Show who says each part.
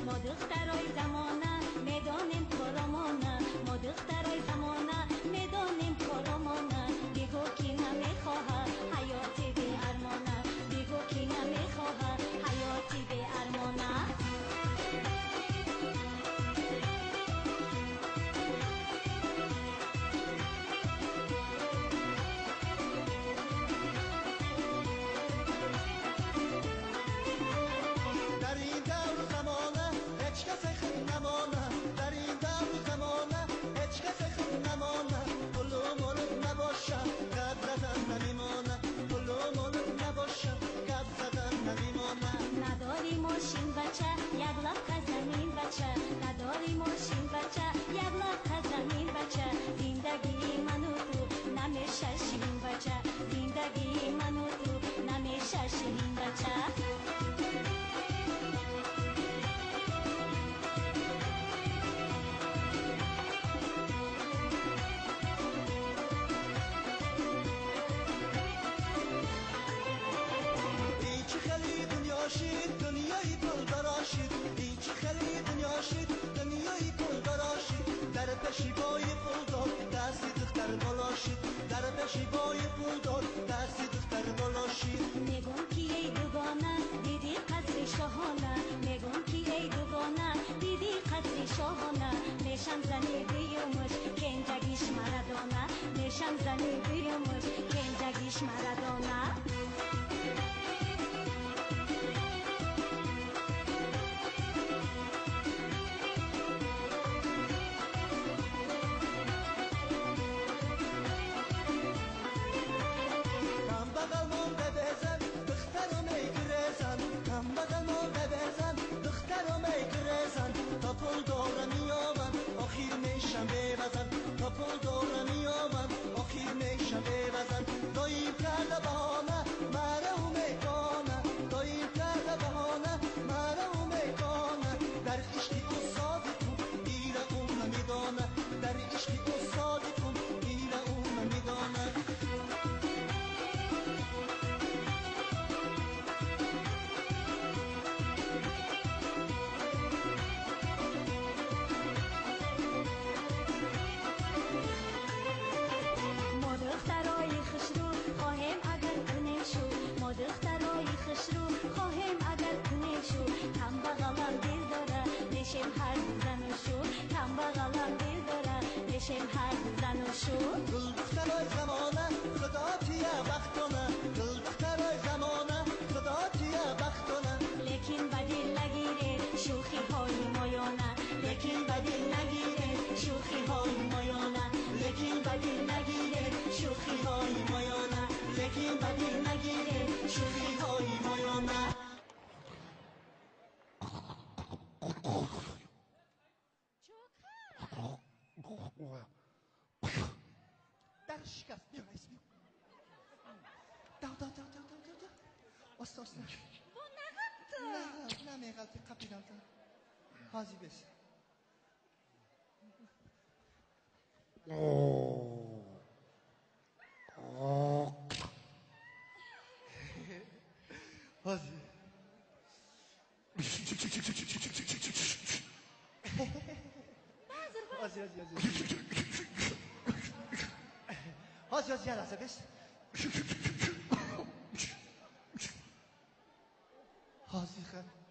Speaker 1: ما دخترای زمانه میدانیم کارمانه ما دخترای زمانه میدانیم کارمانه بگو کی نمیخواه حیاتی بی ارمانه بگو کی نمیخواه حیاتی بی ارمانه نداری ماشین بچه یک لبخه زمین بچه نداری ماشین بچه یک لبخه زمین بچه زندگی من و تو نمیشه شیرین بچه زندگی من و تو نمیشه شیرین بچه
Speaker 2: دنیای گل براشید این چه خیلی دنیا شید دنیای گل براشید در پشیبای پول داد دستی دختر بالاشید در پشیبای پول داد دستی دختر بالاشید
Speaker 1: میگم کی ای دوگانه دیدی قدر شاهانه میگم کی ای دوگانه دیدی قدر شاهانه میشم زنی بیومش کنجگیش مردانه میشم زنی بیومش کنجگیش مردانه
Speaker 2: تا پول داره میامن آخیر میشم ببزن تا پول داره میامن آخیر میشم ببزن داییم کرده بهانه مرا میکنه داییم کرده بهانه مرا میکنه در عشقی او صادقم ایره اون نمیدانه در عشقی او صادقم ایره اون نمیدانه
Speaker 1: ما دخترای خسرو خواهیم اگر کنه شو کم بغلم دل داره نشیم هر زن و شو کم بغلم دل داره نشیم هر زن و شو
Speaker 2: گل دخترای زمانه خدا تیه بختانه گل دخترای زمانه خدا تیه بختانه
Speaker 1: لیکن بدل نگیره شوخی های مایانه
Speaker 2: لیکن بدل نگیره شوخی های مایانه لیکن بدل نگیره شوخی های مایانه لیکن بدل نگیره شوخی های مایانه در شکست بیا رئیس بیا دا استاس نه
Speaker 1: با نغلطه
Speaker 2: نه میغلطه قبیدالته حاضی بس حاضی حاضی یه لحظه بس حاضی خیلی